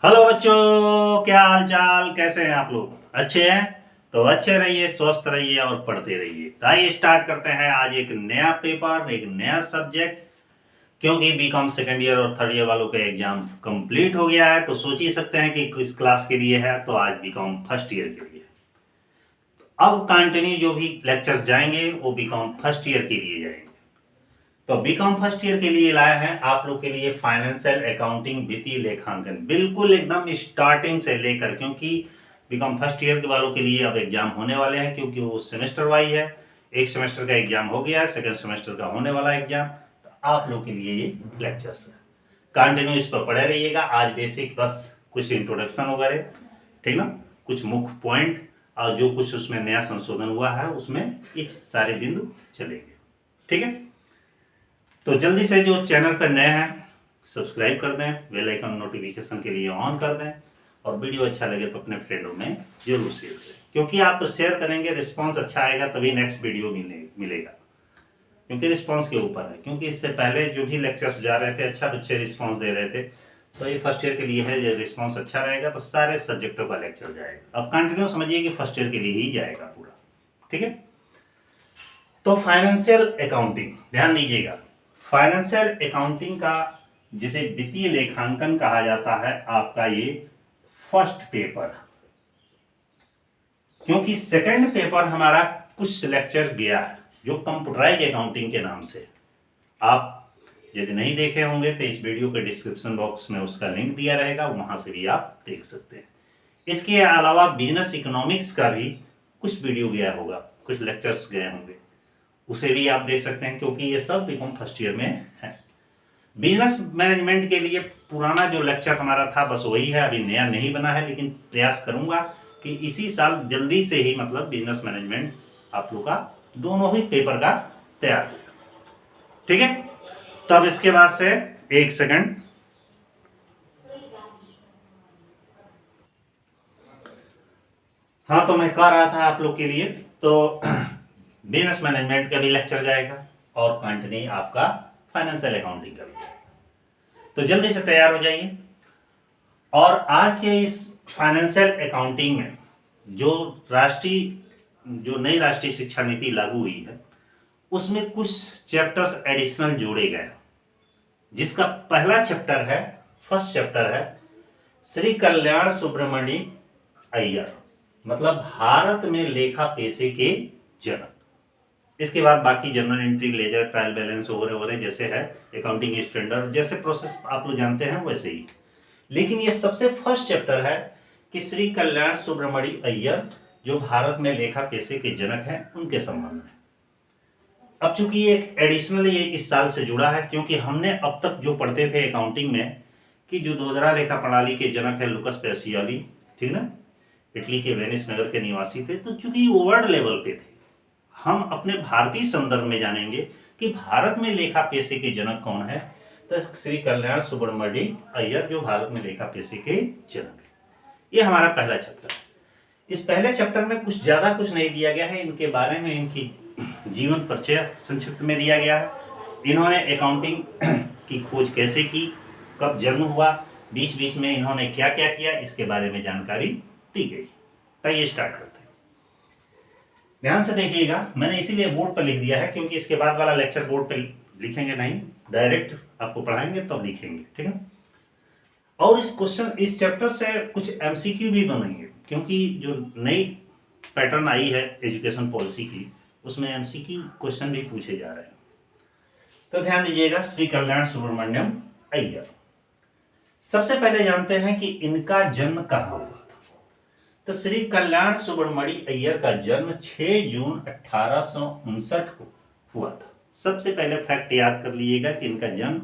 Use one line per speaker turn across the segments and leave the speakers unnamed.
Hello बच्चों, क्या हाल चाल, कैसे हैं आप लोग? अच्छे हैं? तो अच्छे रहिए, स्वस्थ रहिए और पढ़ते रहिए। तो आइए स्टार्ट करते हैं आज एक नया पेपर, एक नया सब्जेक्ट। क्योंकि बीकॉम सेकेंड ईयर और थर्ड ईयर वालों का एग्जाम कंप्लीट हो गया है, तो सोच ही सकते हैं कि किस क्लास के लिए है। तो आज बीकॉम फर्स्ट ईयर के लिए अब कंटिन्यू जो भी लेक्चर्स जाएंगे वो बीकॉम फर्स्ट ईयर के लिए जाएंगे। तो बीकॉम फर्स्ट ईयर के लिए लाया है आप लोग के लिए फाइनेंशियल अकाउंटिंग वित्तीय लेखांकन, बिल्कुल एकदम स्टार्टिंग से लेकर, क्योंकि बीकॉम फर्स्ट ईयर के वालों के लिए अब एग्जाम होने वाले हैं, क्योंकि वो सेमेस्टर वाइज है। एक सेमेस्टर का एग्जाम हो गया है, सेकंड सेमेस्टर का होने वाला एग्जाम। तो आप लोग के लिए ये लेक्चर्स है, कंटिन्यू इस पर पढ़े रहिएगा। आज बेसिक बस कुछ इंट्रोडक्शन वगैरह, ठीक ना, कुछ मुख्य पॉइंट और जो कुछ उसमें नया संशोधन हुआ है उसमें ये सारे बिंदु चलेंगे, ठीक है। तो जल्दी से जो चैनल पर नए हैं सब्सक्राइब कर दें, बेल आइकन नोटिफिकेशन के लिए ऑन कर दें, और वीडियो अच्छा लगे तो अपने फ्रेंडों में जरूर शेयर करें, क्योंकि आप शेयर करेंगे, रिस्पांस अच्छा आएगा तभी नेक्स्ट वीडियो मिलेगा। क्योंकि रिस्पांस के ऊपर है, क्योंकि इससे पहले जो भी लेक्चर्स जा रहे थे अच्छा बच्चे रिस्पांस दे रहे थे। तो ये फर्स्ट ईयर के लिए है, ये रिस्पांस अच्छा रहेगा तो सारे सब्जेक्टों का लेक्चर जाएगा। अब कंटिन्यू समझिए कि फर्स्ट ईयर के लिए ही जाएगा पूरा, ठीक है। तो फाइनेंशियल अकाउंटिंग ध्यान दीजिएगा। फाइनेंशियल अकाउंटिंग का, जिसे वित्तीय लेखांकन कहा जाता है, आपका ये फर्स्ट पेपर, क्योंकि सेकंड पेपर हमारा कुछ लेक्चर गया है जो कंप्यूटराइज अकाउंटिंग के नाम से। आप यदि नहीं देखे होंगे तो इस वीडियो के डिस्क्रिप्शन बॉक्स में उसका लिंक दिया रहेगा, वहां से भी आप देख सकते हैं। इसके अलावा बिजनेस इकोनॉमिक्स का भी कुछ वीडियो गया होगा, कुछ लेक्चर्स गए होंगे, उसे भी आप देख सकते हैं, क्योंकि ये सब बीकॉम फर्स्ट ईयर में है। बिजनेस मैनेजमेंट के लिए पुराना जो लेक्चर हमारा था बस वही है, अभी नया नहीं बना है, लेकिन प्रयास करूंगा कि इसी साल जल्दी से ही मतलब बिजनेस मैनेजमेंट आप लोग का दोनों ही पेपर का तैयार हो, ठीक है। तब इसके बाद से एक सेकंड, हाँ, तो मैं कह रहा था आप लोग के लिए, तो बिजनेस मैनेजमेंट का भी लेक्चर जाएगा और कंटिन्यू आपका फाइनेंशियल अकाउंटिंग का भी। तो जल्दी से तैयार हो जाइए। और आज के इस फाइनेंशियल अकाउंटिंग में जो नई राष्ट्रीय शिक्षा नीति लागू हुई है, उसमें कुछ चैप्टर्स एडिशनल जोड़े गए, जिसका पहला चैप्टर है, फर्स्ट चैप्टर है श्री कल्याण सुब्रमण्य अय्यर, मतलब भारत में लेखा पेशे के जनक। इसके बाद बाकी general entry, ledger, trial balance वगैरह वगैरह जैसे है, अकाउंटिंग स्टैंडर्ड जैसे प्रोसेस आप लोग जानते हैं वैसे ही। लेकिन ये सबसे फर्स्ट चैप्टर है कि श्री कल्याण सुब्रमण्य अय्यर जो भारत में लेखा पेशे के जनक हैं, उनके संबंध में। अब चूंकि ये एक एडिशनल ये इस साल से जुड़ा है, क्योंकि हमने अब तक जो पढ़ते थे अकाउंटिंग में कि जो दोदरा लेखा प्रणाली के जनक है लुकस पेसियोली, ठीक ना, इटली के वेनिस नगर के निवासी थे। तो चूंकि वर्ल्ड लेवल पे थे, हम अपने भारतीय संदर्भ में जानेंगे कि भारत में लेखा पेशे के जनक कौन है। तो श्री कल्याण सुब्रमण्य अय्यर जो भारत में लेखा पेशे के जनक है, ये हमारा पहला चैप्टर है। इस पहले चैप्टर में कुछ ज्यादा कुछ नहीं दिया गया है, इनके बारे में इनकी जीवन परिचय संक्षिप्त में दिया गया है। इन्होंने अकाउंटिंग की खोज कैसे की, कब जन्म हुआ, बीच बीच में इन्होंने क्या क्या किया, इसके बारे में जानकारी दी गई। तो ये स्टार्ट करते हैं। ध्यान से देखिएगा, मैंने इसीलिए बोर्ड पर लिख दिया है, क्योंकि इसके बाद वाला लेक्चर बोर्ड पर लिखेंगे नहीं, डायरेक्ट आपको पढ़ाएंगे तब लिखेंगे, ठीक है। और इस चैप्टर से कुछ एमसीक्यू भी बनेंगे, क्योंकि जो नई पैटर्न आई है एजुकेशन पॉलिसी की, उसमें एमसीक्यू क्वेश्चन भी पूछे जा रहे हैं। तो ध्यान दीजिएगा, श्री कल्याण सुब्रमण्यम अय्यर। सबसे पहले जानते हैं कि इनका जन्म कहाँ हुआ था। तो श्री कल्याण सुब्रमण्य अय्यर का जन्म 6 जून 1859 को हुआ था। सबसे पहले फैक्ट याद कर लीजिएगा कि इनका जन्म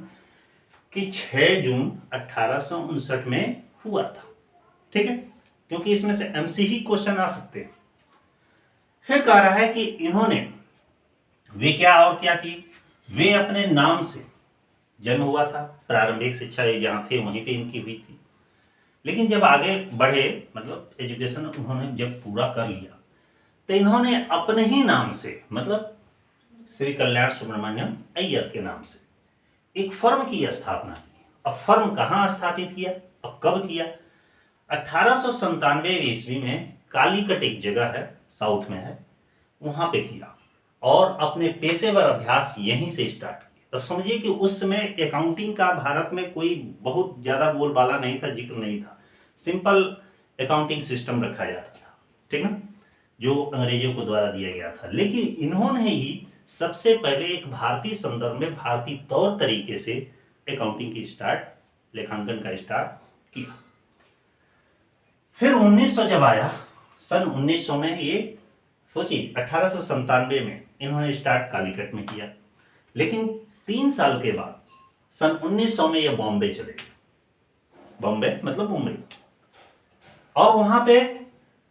कि 6 जून 1859 में हुआ था, ठीक है, क्योंकि इसमें से एमसी ही क्वेश्चन आ सकते हैं। फिर कह रहा है कि इन्होंने वे क्या और क्या की, वे अपने नाम से जन्म हुआ था, प्रारंभिक शिक्षा जहां थे वहीं पे इनकी हुई थी। लेकिन जब आगे बढ़े, मतलब एजुकेशन उन्होंने जब पूरा कर लिया, तो इन्होंने अपने ही नाम से, मतलब श्री कल्याण सुब्रमण्यम अय्यर के नाम से एक फर्म की स्थापना की। अब फर्म कहाँ स्थापित किया, अब कब किया, 1897 ईस्वी में कालीकट एक जगह है, साउथ में है, वहां पे किया और अपने पेशेवर अभ्यास यहीं से स्टार्ट किया। तब समझिए कि उस समय अकाउंटिंग का भारत में कोई बहुत ज़्यादा बोलबाला नहीं था, जिक्र नहीं था, सिंपल अकाउंटिंग सिस्टम रखा जाता था, ठीक ना, जो अंग्रेजों को द्वारा दिया गया था। लेकिन इन्होंने ही सबसे पहले एक भारतीय संदर्भ में भारतीय तौर तरीके से अकाउंटिंग की लेखांकन का स्टार्ट किया। फिर 1900 जब आया, सन 1900 में ये सोचिए 1897 में इन्होंने स्टार्ट कालीकट में किया, लेकिन 3 साल के बाद सन 1900 में ये बॉम्बे चले गए। बॉम्बे मतलब मुंबई, और वहां पे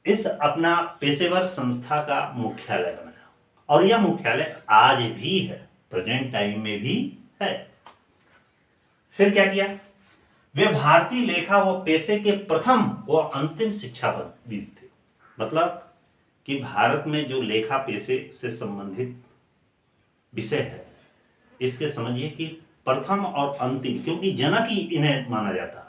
इस अपना पेशेवर संस्था का मुख्यालय बनाया, और यह मुख्यालय आज भी है, प्रेजेंट टाइम में भी है। फिर क्या किया, वे भारतीय लेखा व पेशे के प्रथम व अंतिम शिक्षाविद थे। मतलब कि भारत में जो लेखा पेशे से संबंधित विषय है, इसके समझिए कि प्रथम और अंतिम, क्योंकि जनक ही इन्हें माना जाता है,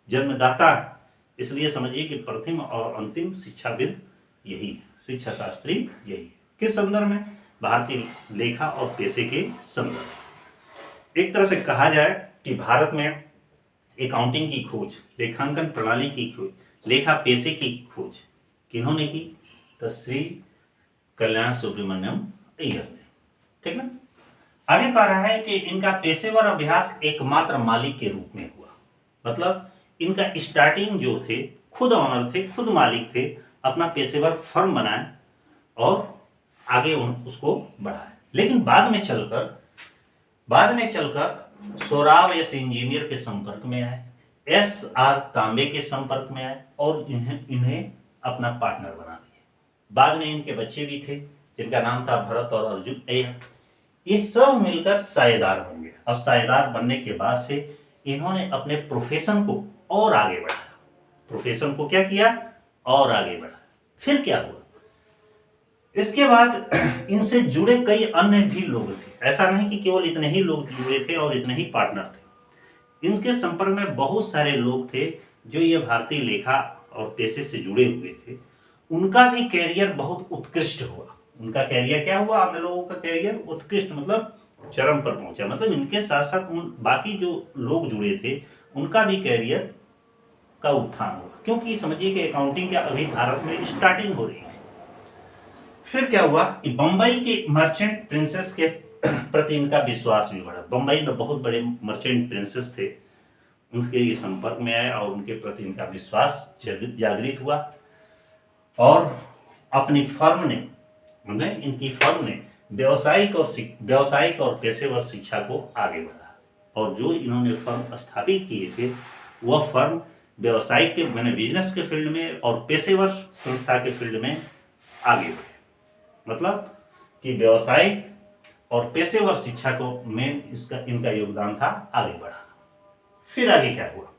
जन्मदाता है, इसलिए समझिए कि प्रथम और अंतिम शिक्षाविद यही है, शिक्षा शास्त्री यही है। किस संदर्भ में, भारतीय लेखा और पेशे के संदर्भ। एक तरह से कहा जाए कि भारत में अकाउंटिंग की खोज, लेखांकन प्रणाली की खोज, लेखा पेशे की खोज किन्होंने की, तो श्री कल्याण सुब्रमण्यम अय्यर ने, ठीक ना। आगे कह रहा है कि इनका पेशेवर अभ्यास एकमात्र मालिक के रूप में हुआ। मतलब इनका स्टार्टिंग जो थे, खुद ऑनर थे, खुद मालिक थे, अपना पेशेवर फर्म बनाए और आगे उसको बढ़ाए। लेकिन बाद में चलकर सोराव एस इंजीनियर के संपर्क में आए, एस आर तांबे के संपर्क में आए और इन्हें अपना पार्टनर बना लिया। बाद में इनके बच्चे भी थे, जिनका नाम था भरत और अर्जुन अय्यर। ये सब मिलकर साझेदार बन गए, और साझेदार बनने के बाद से इन्होंने अपने प्रोफेशन को और आगे बढ़ाया। प्रोफेशन को क्या किया, और आगे बढ़ाया। फिर क्या हुआ, इसके बाद इनसे जुड़े कई अन्य भी लोग थे। ऐसा नहीं कि केवल इतने ही लोग जुड़े थे और इतने ही पार्टनर थे। इनके संपर्क में बहुत सारे लोग थे जो ये भारतीय लेखा और पेशे से जुड़े हुए थे। उनका भी कैरियर बहुत उत्कृष्ट हुआ। उनका कैरियर क्या हुआ, आप लोगों का कैरियर उत्कृष्ट मतलब चरम पर पहुंचा। मतलब इनके साथ साथ बाकी जो लोग जुड़े थे उनका भी कैरियर का उत्थान हुआ, क्योंकि समझिए कि अकाउंटिंग का अभी भारत में स्टार्टिंग हो रही है। फिर क्या हुआ कि बंबई के मर्चेंट प्रिंसेस के प्रति इनका विश्वास भी बढ़ा। बंबई में बहुत बड़े मर्चेंट प्रिंसेस थे, उनके ये संपर्क में आए और उनके प्रति इनका विश्वास जागृत हुआ, और अपनी फर्म ने, मतलब इनकी फर्म ने व्यावसायिक और पेशेवर शिक्षा को आगे बढ़ा। और जो इन्होंने फर्म स्थापित किए थे वह फर्म व्यवसायिक के मैंने बिजनेस के फील्ड में और पेशेवर संस्था के फील्ड में आगे बढ़े। मतलब कि व्यवसायिक और पेशेवर शिक्षा को मेन इनका योगदान था आगे बढ़ाना। फिर आगे क्या हुआ,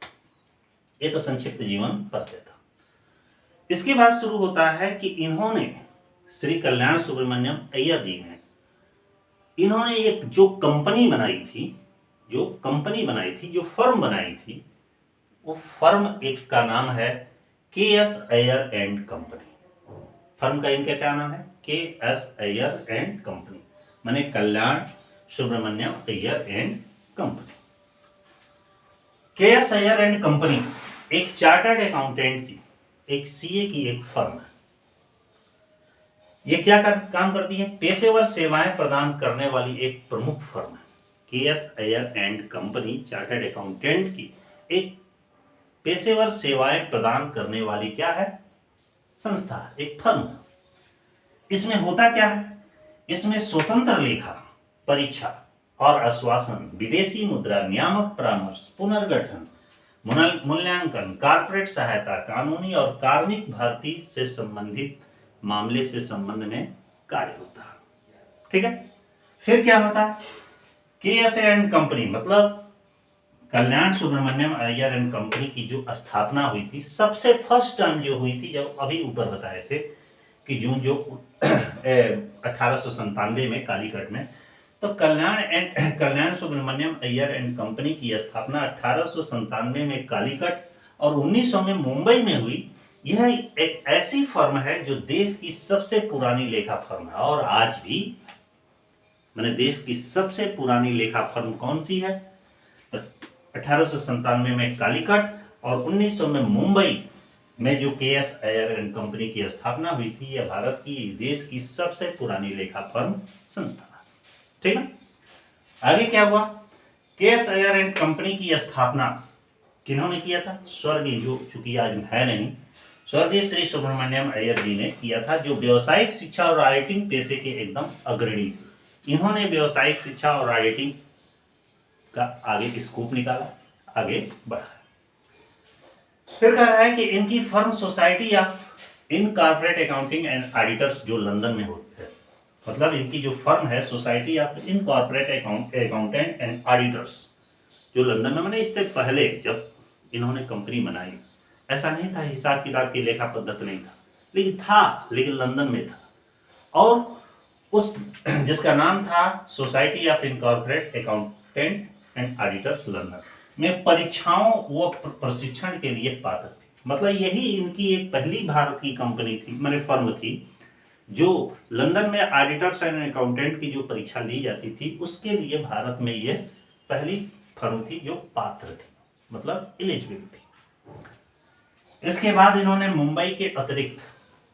ये तो संक्षिप्त जीवन परिचय था। इसके बाद शुरू होता है कि इन्होंने, श्री कल्याण सुब्रमण्यम अय्यर जी ने, इन्होंने एक जो कंपनी बनाई थी, जो फर्म बनाई थी, वो फर्म एक का नाम है KS. Iyer and company. Firm का इनका क्या नाम है, के.एस. अय्यर एंड कंपनी, माने Kalyan Subramaniam Iyer and company. K S. Iyer and company एक चार्टर्ड अकाउंटेंट की, एक सीए की एक फर्म है। ये क्या काम करती है, पेशेवर सेवाएं प्रदान करने वाली एक प्रमुख फर्म है। KS. Iyer and company chartered accountant की एक पेशेवर सेवाएं प्रदान करने वाली क्या है, संस्था, एक फर्म। इसमें होता क्या है, इसमें स्वतंत्र लेखा, परीक्षा और आश्वासन, विदेशी मुद्रा, नियामक परामर्श, पुनर्गठन, मूल्यांकन, कॉर्पोरेट सहायता, कानूनी और कार्मिक भर्ती से संबंधित मामले से संबंध में कार्य होता है। ठीक है। फिर क्या होता है, के.एस. एंड कंपनी मतलब कल्याण सुब्रमण्यम अय्यर एंड कंपनी की जो स्थापना हुई थी, सबसे फर्स्ट टाइम जो हुई थी, जब अभी ऊपर बताए थे कि जून जो 1897 में कालीकट में, तो कल्याण सुब्रमण्यम अय्यर एंड कंपनी की स्थापना 1897 में कालीकट और 1900 में मुंबई में हुई। यह एक ऐसी फर्म है जो देश की सबसे पुरानी लेखा फर्म है, और आज भी मैंने देश की सबसे पुरानी लेखा फर्म कौन सी है? तो 1897 में कालीकट और 1900 में मुंबई में जो केएस अय्यर एंड कंपनी की स्थापना हुई थी, यह भारत की देश की सबसे पुरानी लेखा फर्म संस्था है। ठीक है, आगे क्या हुआ? केएस अय्यर एंड कंपनी की स्थापना किन्होंने किया था? स्वर्गीय, जो चूंकि आज है नहीं, स्वर्गीय श्री सुब्रमण्यम अय्यर जी ने किया था, जो व्यावसायिक शिक्षा और ऑडिटिंग पेशे के एकदम अग्रणी थे। इन्होंने व्यावसायिक शिक्षा और ऑडिटिंग का आगे स्कोप निकाला, आगे बढ़ा। फिर कह रहा है कि इनकी firm society of incorporate accounting and auditors जो लंदन में होती है, मतलब इनकी जो फर्म है society of incorporate accountant and auditors जो लंदन में, मैंने इससे पहले जब इन्होंने कंपनी बनाई ऐसा नहीं था, हिसाब किताब की लेखा पद्धति नहीं था, लेकिन लंदन में था। और उस जिसका नाम था society of incorporate accountant and auditors London में परीक्षाओं व प्रशिक्षण के लिए पात्र थे। मतलब यही इनकी एक पहली भारत की कंपनी थी, मैंने फर्म थी, जो लंदन में ऑडिटर्स एंड अकाउंटेंट की जो परीक्षा ली जाती थी उसके लिए भारत में ये पहली फर्म थी जो पात्र थी, मतलब एलिजिबल थी। इसके बाद इन्होंने मुंबई के अतिरिक्त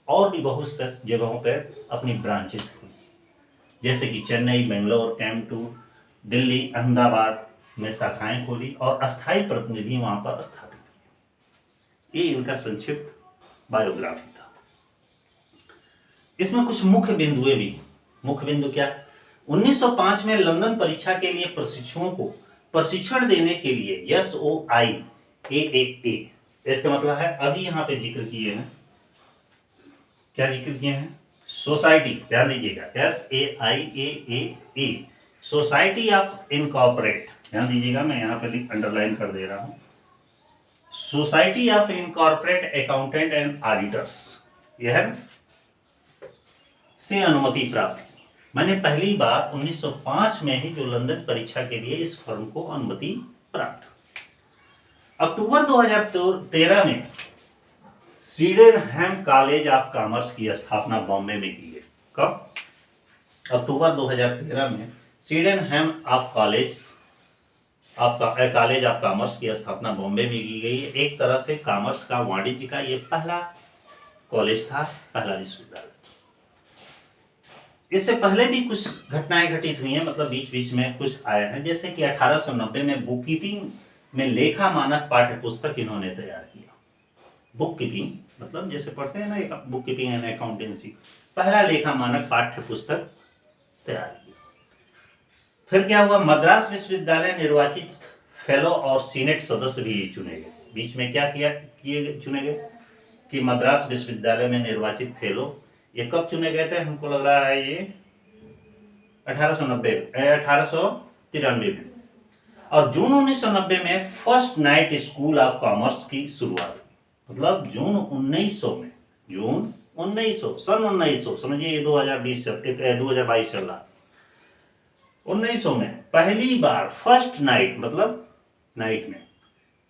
और भी बहुत से जगहों पर अपनी ब्रांचेस खोली, जैसे कि चेन्नई, बेंगलोर, कैंटूर, दिल्ली, अहमदाबाद में शाखाएं खोली और अस्थायी प्रतिनिधि वहां पर स्थापित किए। ये इनका संक्षिप्त बायोग्राफी था। इसमें कुछ मुख्य बिंदुएं भी। मुख्य बिंदु क्या है? 1905 में लंदन परीक्षा के लिए प्रशिक्षुओं को प्रशिक्षण देने के लिए SOIAAA, इसका मतलब है अभी यहाँ पे जिक्र किए हैं, क्या जिक्र किए हैं? सोसाइटी, ध्यान दीजिएगा, SAIAAA, सोसाइटी ऑफ इनकॉर्पोरेट, ध्यान दीजिएगा, मैं यहाँ पे अंडरलाइन कर दे रहा हूँ, society of incorporate accountant and auditors, यह से अनुमति प्राप्त की। मैंने पहली बार 1905 में ही जो लंदन परीक्षा के लिए इस फर्म को अनुमति प्राप्त। अक्टूबर 2013 में सीडेनहैम कॉलेज ऑफ कॉमर्स की स्थापना बॉम्बे में की गई। कब? अक्टूबर 2013 में सीडेनहैम कॉलेज ऑफ कॉमर्स की स्थापना बॉम्बे में की गई। एक तरह से कॉमर्स का, वाणिज्य का ये पहला कॉलेज था, पहला विश्वविद्यालय। इससे पहले भी कुछ घटनाएं घटित हुई हैं, मतलब बीच बीच में कुछ आए हैं, जैसे कि 1890 में बुक कीपिंग में लेखा मानक पाठ्य पुस्तक इन्होंने तैयार किया। बुक कीपिंग मतलब जैसे पढ़ते हैं ना, एक बुक कीपिंग एंड अकाउंटेंसी, पहला लेखा मानक पाठ्य पुस्तक तैयार किया। फिर क्या हुआ? मद्रास विश्वविद्यालय निर्वाचित फेलो और सीनेट सदस्य भी चुने गए। बीच में क्या चुने गए कि मद्रास विश्वविद्यालय में निर्वाचित फेलो, ये कब चुने गए थे? हमको लग रहा है ये 1893 में। और जून 1990 में first night school of commerce की शुरुआत हुई। मतलब जून 1900 सन 1900, समझिए ये 2022 चल रहा। 1900 में पहली बार फर्स्ट नाइट, मतलब नाइट में,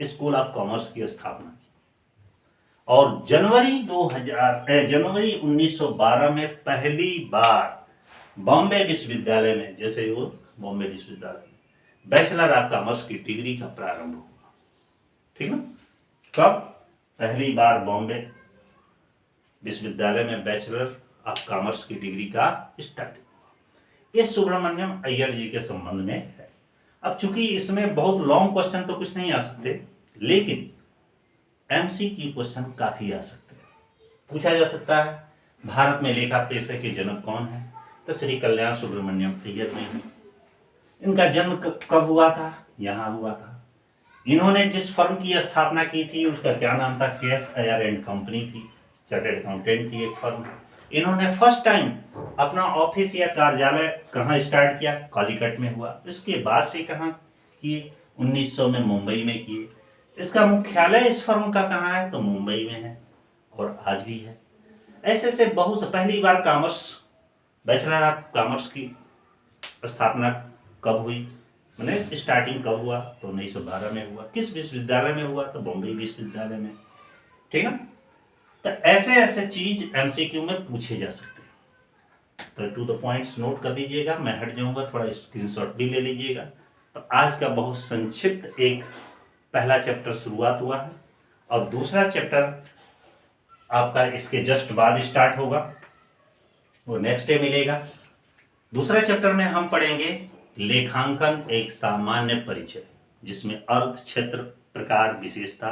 स्कूल ऑफ कॉमर्स की स्थापना की। और जनवरी 1912 में पहली बार बॉम्बे विश्वविद्यालय में, जैसे वो बॉम्बे विश्वविद्यालय में बैचलर ऑफ कॉमर्स की डिग्री का प्रारंभ हुआ। ठीक है, कब? पहली बार बॉम्बे विश्वविद्यालय में बैचलर ऑफ कॉमर्स की डिग्री का स्टार्टिंग हुआ। ये सुब्रमण्यम अय्यर जी के संबंध में है। अब चूंकि इसमें बहुत लॉन्ग क्वेश्चन तो कुछ नहीं आ सकते, लेकिन MCQ क्वेश्चन काफी आ सकते हैं। पूछा जा सकता है भारत में लेखा पेशे के जनक कौन है? तो श्री कल्याण सुब्रमण्यम अय्यर नहीं है। इनका जन्म कब हुआ था? यहाँ हुआ था। इन्होंने जिस फर्म की स्थापना की थी उसका क्या नाम था? केएस अय्यर एंड कंपनी थी, चार्टर्ड अकाउंटेंट की एक फर्म। इन्होंने फर्स्ट टाइम अपना ऑफिस या कार्यालय कहाँ स्टार्ट किया? कालीकट में हुआ। इसके बाद से कहाँ किए? 1900 में मुंबई में किए। इसका मुख्यालय इस फर्म का कहाँ है? तो मुंबई में है और आज भी है। ऐसे से बहुत से पहली बार कॉमर्स, बैचलर ऑफ कॉमर्स की स्थापना कब हुई? मैंने स्टार्टिंग कब हुआ तो 1912 में हुआ, किस विश्वविद्यालय में हुआ तो बॉम्बे विश्वविद्यालय में, ठीक है। तो ऐसे ऐसे चीज एमसीक्यू में पूछे जा सकते हैं, तो टू द पॉइंट्स नोट कर लीजिएगा। मैं हट जाऊंगा, थोड़ा स्क्रीनशॉट भी ले लीजिएगा। तो आज का बहुत संक्षिप्त एक पहला चैप्टर शुरुआत हुआ है, और दूसरा चैप्टर आपका इसके जस्ट बाद स्टार्ट होगा, वो नेक्स्ट डे मिलेगा। दूसरा चैप्टर में हम पढ़ेंगे लेखांकन एक सामान्य परिचय, जिसमें अर्थ, क्षेत्र, प्रकार, विशेषता,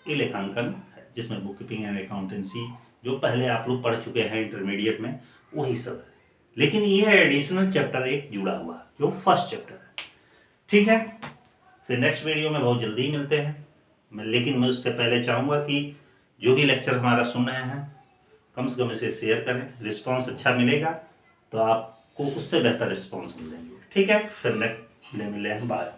ये लेखांकन है, जिसमें बुक कीपिंग एंड अकाउंटेंसी जो पहले आप लोग पढ़ चुके हैं इंटरमीडिएट में, वही सब है। लेकिन ये एडिशनल चैप्टर एक जुड़ा हुआ है जो फर्स्ट चैप्टर है, ठीक है। फिर नेक्स्ट वीडियो में बहुत जल्दी मिलते हैं। लेकिन मैं उससे पहले चाहूँगा कि जो भी लेक्चर हमारा सुन रहे हैं कम से कम इसे शेयर करें। रिस्पांस अच्छा मिलेगा तो आपको उससे बेहतर रिस्पांस मिलेंगे, ठीक है। फिर नेक्स्ट मिले बाय।